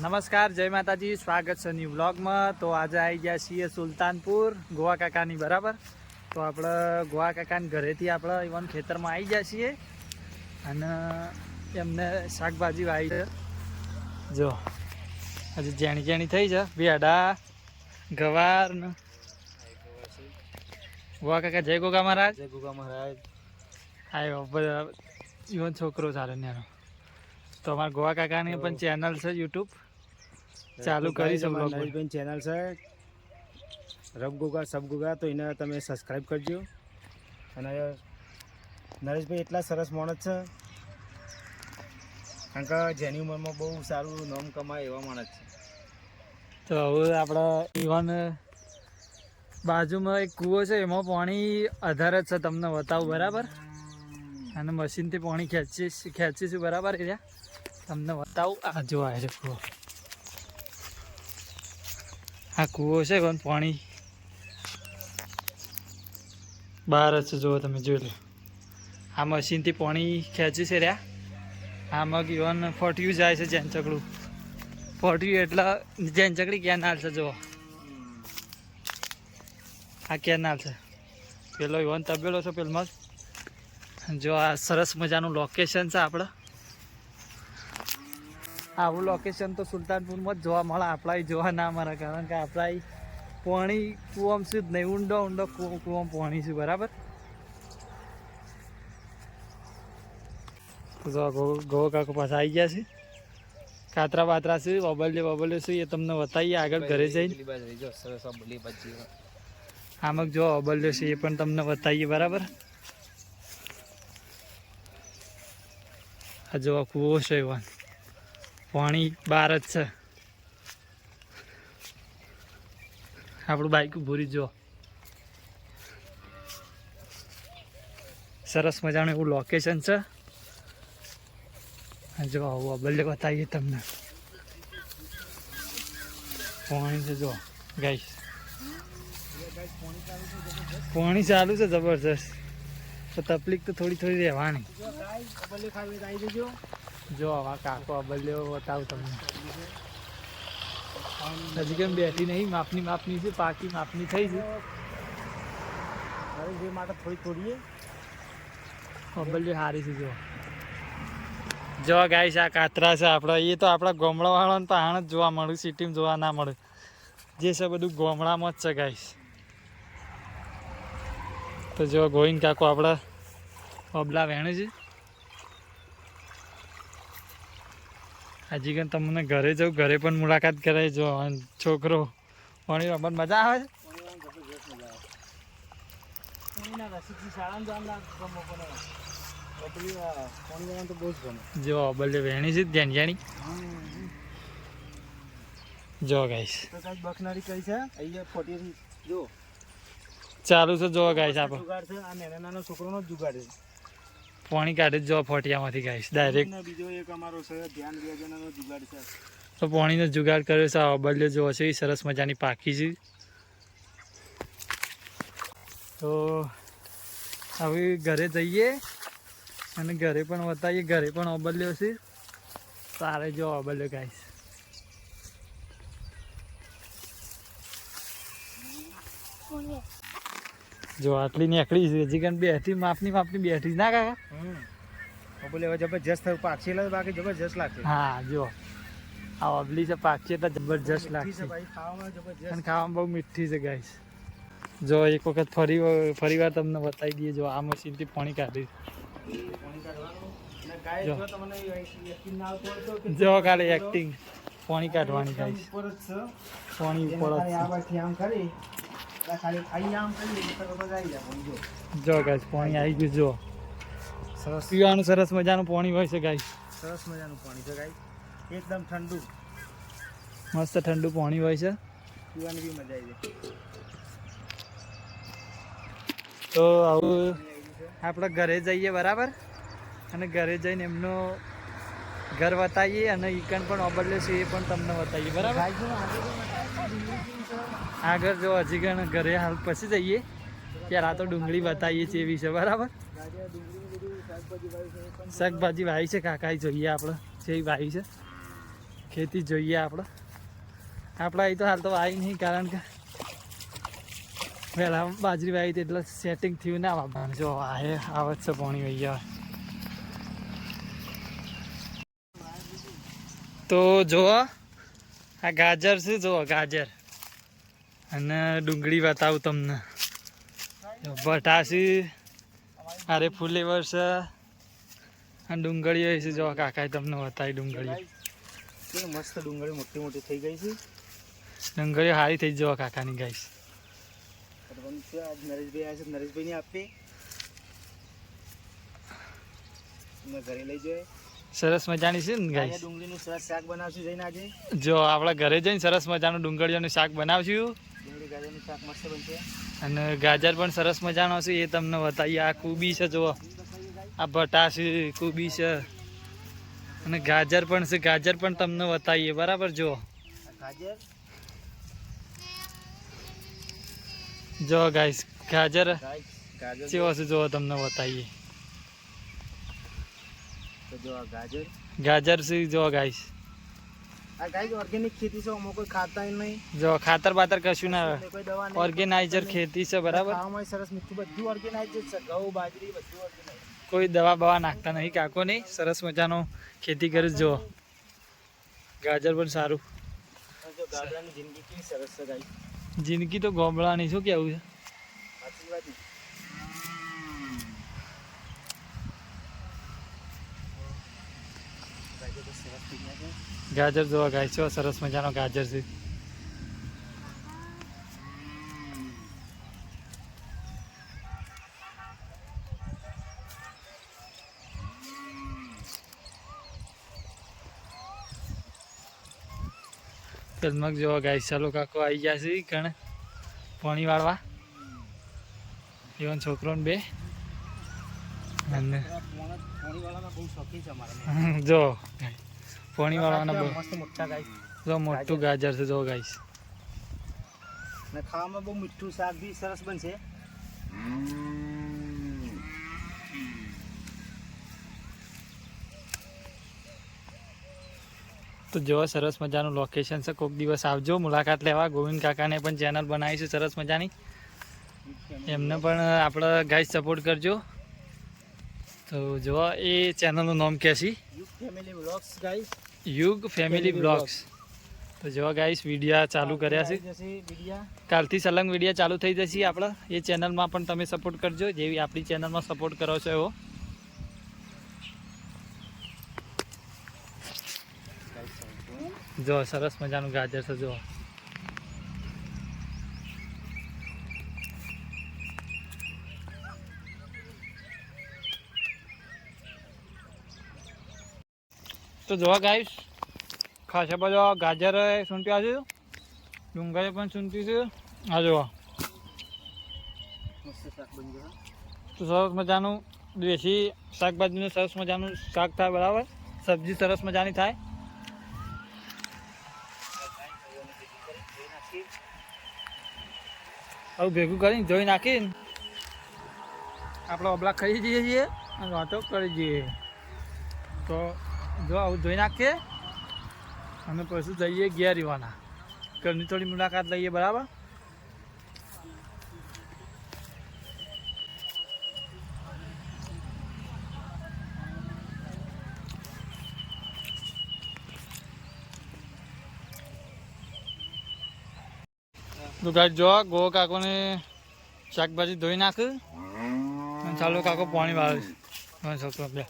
નમસ્કાર, જય માતાજી, સ્વાગત છે ન્યૂ વ્લોગમાં। તો આજે આવી ગયા છીએ સુલતાનપુર ગોવા કાકાની બરાબર। તો આપણે ગોવા કાકાની ઘરેથી આપણે ઇવન ખેતરમાં આવી ગયા છીએ અને એમને શાકભાજી વાવી છે। જો હજી જેણી જેણી થઈ છે, ભેડા ગવાર ને ગોવા કાકા જય ગોગા મહારાજ। જય ગોગા મહારાજ। આવ્યો બધા ઇવન છોકરો સારો નેનો। તો અમારા ગોવા કાકાની પણ ચેનલ છે યુટ્યુબ ચાલુ કરી છે। નરેશભાઈ ચેનલ છે રબ ગોગા સબ ગોગા, તો એને તમે સબસ્ક્રાઈબ કરજો। અને નરેશભાઈ એટલા સરસ માણસ છે, કારણ કે જેની ઉંમરમાં બહુ સારું નામ કમાય એવા માણસ છે। તો હવે આપણે ઇવન બાજુમાં એક કૂવો છે, એમાં પાણી આધાર જ છે, તમને બતાવું બરાબર। અને મશીનથી પાણી ખેંચીશું બરાબર। એ તમને બતાવું, આ જો આ છે કૂવો, આ કૂવો છે પણ પાણી બહાર જ છે, જુઓ તમે જોઈ લો। આ મશીનથી પાણી ખેંચી છે રહ્યા। આમાં ઇવન ફોટ્યું જાય છે, જેન ચકડું ફોટ્યું એટલે જેન ચકડી કેનાલ છે। જુઓ આ કેનાલ છે, પેલો ઇવન તબેલો છે પેલમાં। જો આ સરસ મજાનું લોકેશન છે આપણે। આવું લોકેશન તો સુલતાનપુરમાં જ જોવા મળે, આપણા જોવા ના મળે, કારણ કે આપણા પાણી કૂવામાં છે જ નહીં, ઊંડો ઊંડો કૂવામાં પાણી છે બરાબર। તો ગો કાકો પાસે આવી ગયા છે, કાતરા બાતરા છે, બબલ્યો છે, એ તમને બતાવીએ આગળ ઘરે જઈને। આમાં જો અબલ્યો છે એ પણ તમને બતાવીએ બરાબર। આ જો કૂવો છે, ઇવન પાણી બહાર જ છે। આપણું બાઈક ભૂરી જો સરસ મજાનું એવું લોકેશન છે। જો આવું અબલ્ય બતાવીએ તમને, પાણી છે જો ગાઈસ, પાણી ચાલુ છે જબરજસ્ત। તો તકલીફ તો થોડી થોડી રહેવાની। જો આવા કાકો અબલ્યો બતાવું તમને, હજી કેમ બેઠી નહીં, માપની છે, પાકી માપની થઈ છે માટે થોડી થોડી અબલ્યો સારી છે। જો ગાઈસ આ કાતરા છે આપણા, એ તો આપણા ગામડાવાળાને તો આણ જ જોવા મળે, સિટીમાં જોવા ના મળે, જે છે બધું ગામડામાં જ છે ગાઈસ। તો જો ગોવિંદ કાકો આપણા અબલા વેણે છે। હજી કન તમને ઘરે જવું, ઘરે પણ મુલાકાત કરાય। જો છોકરો પાણી રમવાની મજા આવે છે। જો અબલ્ય વેણી છે ધ્યાન જાણી। જો ગાઈસ બખનારી કઈ છે અહીંયા ફોટી જો ચાલુ છે। જો ગાઈસ આપણે જુગાડ છે, આ નાના નાના છોકરોનો જ જુગાડ છે। પાણી કાઢે જ જો ફોટિયામાંથી ગાઈસ ડાયરેક્ટ। બીજો એક અમારો છે ધ્યાન વિયાજનનો જુગાડ છે, તો પાણીનો જુગાડ કર્યો છે। આ અબલ્યો જો છે એ સરસ મજાની પાકી છે। તો હવે ઘરે જઈએ અને ઘરે પણ બતાવીએ, ઘરે પણ અબલ્યો છે। તારે જો અબલ્યો ગાઈસ, જો આટલી નીકળી છે, હજી કન બેઠી માપની બેઠી ના કાકા। બોલે હવે જબરજસ્ત પાકશે, બાકી જબરજસ્ત લાગશે। હા જો આ અબલી છે, પાકશે એટલે જબરજસ્ત લાગશે, અને ખાવામાં બહુ મીઠી છે ગાઈસ। જો એક વખત ફરી વાર તમને બતાવી દઈએ। જો આ મશીનથી પાણી કાઢી, જો ખાલી એક્ટિંગ પાણી કાઢવાની ગાઈસ, પાણી ઉપર જ જો ગાઈસ પાણી આવી ગયું। જો સરસ પીવાનું સરસ મજાનું પાણી હોય છે ગાઈસ, સરસ મજાનું પાણી છે ગાઈસ, એકદમ ઠંડુ, મસ્ત ઠંડુ પાણી હોય છે, પીવાની બી મજા આવી જાય। તો આવું આપણે ઘરે જઈએ બરાબર, અને ઘરે જઈને એમનો ઘર બતાવીએ, અને ઈકન પણ અબલ્યો છે એ પણ તમને બતાવીએ બરાબર। આગળ જો હજી કણ ઘરે હાલ પછી જઈએ, પહેલાં તો ડુંગળી બતાવીએ છીએ એ વિશે બરાબર। શાકભાજી વાવી છે કાકા, જોઈએ આપણે જે વાવી છે। ખેતી જોઈએ આપણે અહીં તો હાલ તો આવી નહીં, કારણ કે પહેલાં બાજરી વાવી હતી એટલે સેટિંગ થયું ના વાપરવાનું. જો આવત છે પાણી વહી આવે. તો જુઓ આ ગાજર છે, જુઓ ગાજર, અને ડુંગળી બતાવું તમને. બટાસી, અરે ફુલેવર છે, અને ડુંગળીઓ છે. જો કાકા તમને બતાવી ડુંગળીઓ મસ્ત ડુંગળી મોટી મોટી થઈ ગઈ છે. ડુંગળીઓ સારી થઈ જવા કાકાની ગાઈસ. નરેશભાઈ આવ્યા છે, નરેશભાઈ ને આપી ઘરે લઈ જાય. સરસ મજાની છે ને ગાઈસ. ડુંગળીનું સરસ શાક બનાવશું જઈને આજે. જો આપણે ઘરે જઈને સરસ મજાનું ડુંગળીઓનું શાક બનાવશું. ડુંગળી ગાજરનું શાક મસ્ત બનશે. અને ગાજર પણ સરસ મજાનો છે, એ તમને બતાવીએ. આ કુબી છે, જુઓ આ બટાસી કુબી છે, અને ગાજર પણ છે. ગાજર પણ તમને બતાવીએ, બરાબર. જુઓ ગાજર, જો ગાઈસ ગાજર ગાજર કેવો છે જુઓ, તમને બતાવીએ. તો જો આ ગાજર, ગાજર છે, જો ગાઈસ. આ ગાઈસ ઓર્ગેનિક ખેતી છે, આમાં કોઈ ખાતા નહીં. જો ખાતર બાતર કશું ના આવે, કોઈ દવા નહીં. ઓર્ગેનાઇઝર ખેતી છે, બરાબર. ખાવામાં સરસ મીઠું બધું ઓર્ગેનાઇઝર છે. ઘઉં, બાજરી બધું ઓર્ગેનાઇઝર. કોઈ દવા બવા નાખતા નહીં કાકો નહીં. સરસ મજાનો ખેતી કરે જો. ગાજર પણ સારું. જો ગાજરની જિંદગી કેવી સરસ છે ગાઈસ. જિંદગી તો ગોબળાની, શું કેવું છે. આશીર્વાદ. ગાજર જોવા ગાય છે, સરસ મજાનો ગાજર છે. મગ જોવા ગાય. ચાલો કાકો આવી ગયા છે કણે પાણી વાળવા. એવન છોકરો ને બે. અને જો પાણી વાળવાના બહુ મસ્ત મોટા ગાઈસ. જો મોટું ગાજર છે, જો ગાઈસ. ને ખાવામાં બહુ મીઠું શાક બી સરસ બનશે. તો જો સરસ મજાનું લોકેશન છે. કોઈક દિવસ આવજો મુલાકાત લેવા. ગોવિંદ કાકાને પણ ચેનલ બનાવી છે સરસ મજાની, એમને પણ આપણે ગાઈસ સપોર્ટ કરજો. તો જો એ ચેનલનું નામ કે છે યુગ ફેમિલી વ્લોગ્સ ગાઈસ. યુગ ફેમિલી બ્લોગ્સ. તો જો ગાઈસ વિડીયા ચાલુ કર્યા છે. કાલથી સલંગ વિડીયા ચાલુ થઈ જશે આપણે એ ચેનલમાં, પણ તમે સપોર્ટ કરજો જેવી આપણી ચેનલમાં સપોર્ટ કરો છો એવો. જો સરસ મજાનું ગાજર છે. જો તો જોવા ગાઈશ ખાસા બધો ગાજર સૂંટ્યા છે, ડુંગળી પણ સૂંટી છે. આ જોવા તો સરસ મજાનું દેશી શાકભાજીનું સરસ મજાનું શાક થાય, બરાબર. સબ્જી સરસ મજાની થાય. આવું ભેગું કરીને જોઈ નાખીને આપણે અબલા ખાઈ જઈએ છીએ અને વાતો કરી જઈએ. તો જો આવું ધોઈ નાખીએ અને પછી જઈએ ઘેર રહેવાના. ઘરની થોડી મુલાકાત લઈએ, બરાબર. તો ગાઈસ જો ગો કાકોને શાકભાજી ધોઈ નાખ અને ચાલો કાકો પાણી વાળે છોકરો બે.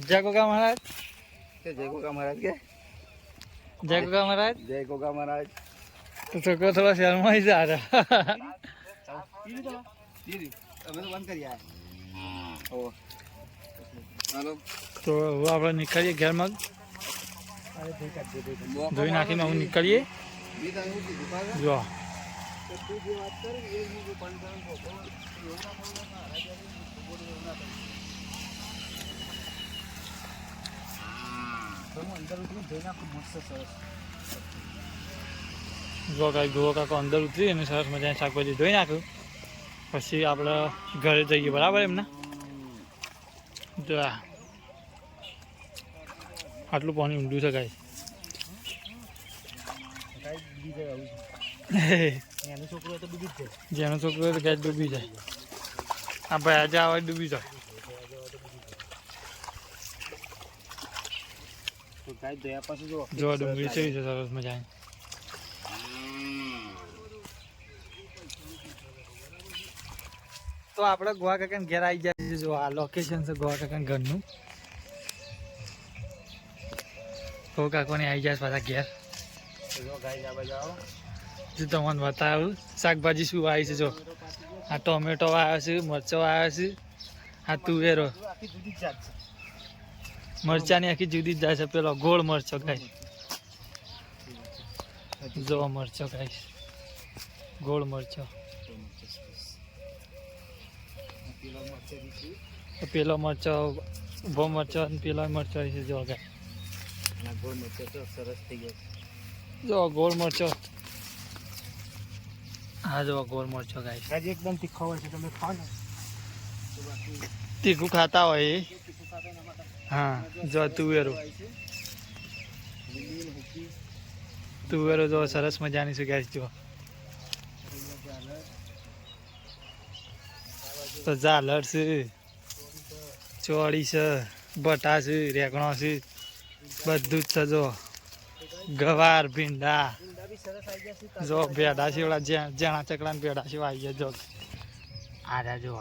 જય ગોગા મહારાજ. જય ગોગા મહારાજ કે જય ગોગા મહારાજ. જય ગોગા મહારાજ. તો છોકરો થોડો શહેરમાં આવી જાય. તો હવે આપણે નીકળીએ ઘેરમાં. ધોઈ નાખીને હું નીકળીએ. જો જો કાંઈ ગોવા કાકો અંદર ઉતરી અને સરસ મજાની શાકભાજી ધોઈ નાખ્યું. પછી આપણે ઘરે જઈએ, બરાબર. એમને જો આટલું પાણી ઊંડું છે ગાય. ગાય ડૂબી જાય આવું એનો છોકરો તો ડૂબી જ જાય. જેનો છોકરો હોય તો ગાય ડૂબી જાય. આ ભાઈ આજે આવા ડૂબી જાય. તો ગાય દયા પાસે જો જો ડુંગળી છે સરસ મજાની. તો આપણે ગોવા કાકા ઘેર આવી જાય છે. જો આ લોકેશન છે ગોવા કાકા ઘરનું. ગોવા કાકોને આવી જાય પાછા ઘેર. જો ગાય જાવા જાઓ. જો તમને બતાવું શાકભાજી શું આવી છે. જો આ ટોમેટો આવ્યો છે, મરચો આવ્યો છે, આ તુવેરો. આખી જુદી જ જાત છે. મરચાની આખી જુદી જ જાય છે. પેલો ગોળ મરચો ગાય. જો મરચો ગાય, ગોળ મરચો. પેલો મરચો ઉભો મરચો અને પેલો મરચો છે. જો ગાય ગોળ મરચો તો સરસ થઈ ગયો. જો ગોળ મરચો. હા જો ગોળ મરચો ગાય. આજે એકદમ તીખો હોય છે, તમે ખાઓ ને તો બાકી તીખું ખાતા હોય એ. તીખું ખાતા એના માટે હા જો તુવેરો. લીલી હુકી તુવેરો જો સરસ મજાની છે ગાય. જો તો ઝાલર છે, ચોળી છે, બટા છે, રેગણો છે, બધું જ છે. જો ગવાર, ભીંડા, ઈંડા બી સરસ આવી ગયા છે. જો ભેડા છે, ઓલા જેણા ચકડા ને ભેડા છે આવી ગયા. જો આ જો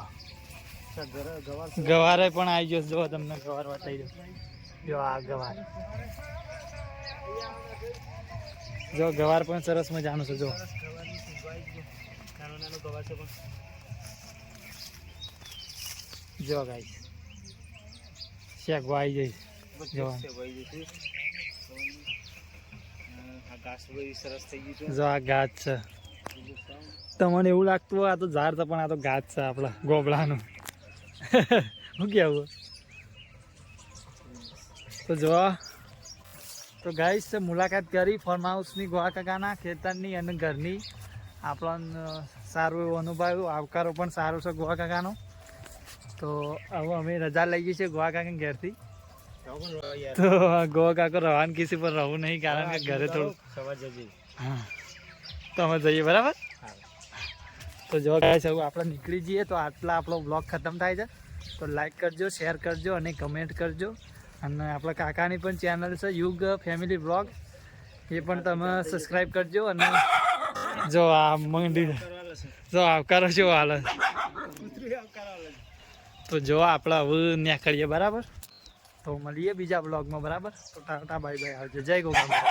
ગવાર ગવારે પણ આવી ગયો. જો તમને ગવાર બતાવી દો. જો આ ગવાર. જો ગવાર પણ સરસ મજાનું છે. જો ગવારની સુંવાઈ ગયો. નાનો નાનો ગવાર છે પણ જો ગાય શેકવા આવી જાય. જો છે ભાઈ જશે. આ ઘાસ બી સરસ થઈ ગયું છે. જો આ ગાજ છે. તમને એવું લાગતું હોય આ તો ઝાડ છે પણ આ તો ગાજ છે આપણા ગોબડાનું. શું કેવું? તો જો તો ગાઈસ મુલાકાત કરી ફાર્મ હાઉસની ગોવા કાકાના ખેતરની અને ઘરની. આપણને સારું એવું અનુભવ્યું. આવકારો પણ સારો છે ગોવા કાકાનો. તો હવે અમે રજા લઈએ છીએ ગોવા કાકા ઘેરથી. તો ગોવા કાકો રવાન કિસી પર રહું નહીં કારણ કે ઘરે થોડું. સવાર જજે. હા તો અમે જઈએ બરાબર. તો જો ગાઈસ હવે આપણે નીકળી જઈએ. તો આટલા આપણો બ્લોગ ખતમ થાય છે. તો લાઈક કરજો, શેર કરજો અને કમેન્ટ કરજો. અને આપણા કાકાની પણ ચેનલ છે યુગ ફેમિલી બ્લોગ, એ પણ તમે સબસ્ક્રાઈબ કરજો. અને જો આ મંડી જો આવકારો જો હાલ. તો જો આપણે હવે નીકળીએ બરાબર. તો મળીએ બીજા બ્લોગમાં બરાબર. તો ટાટા બાય બાય આવજો. જય ગોગા.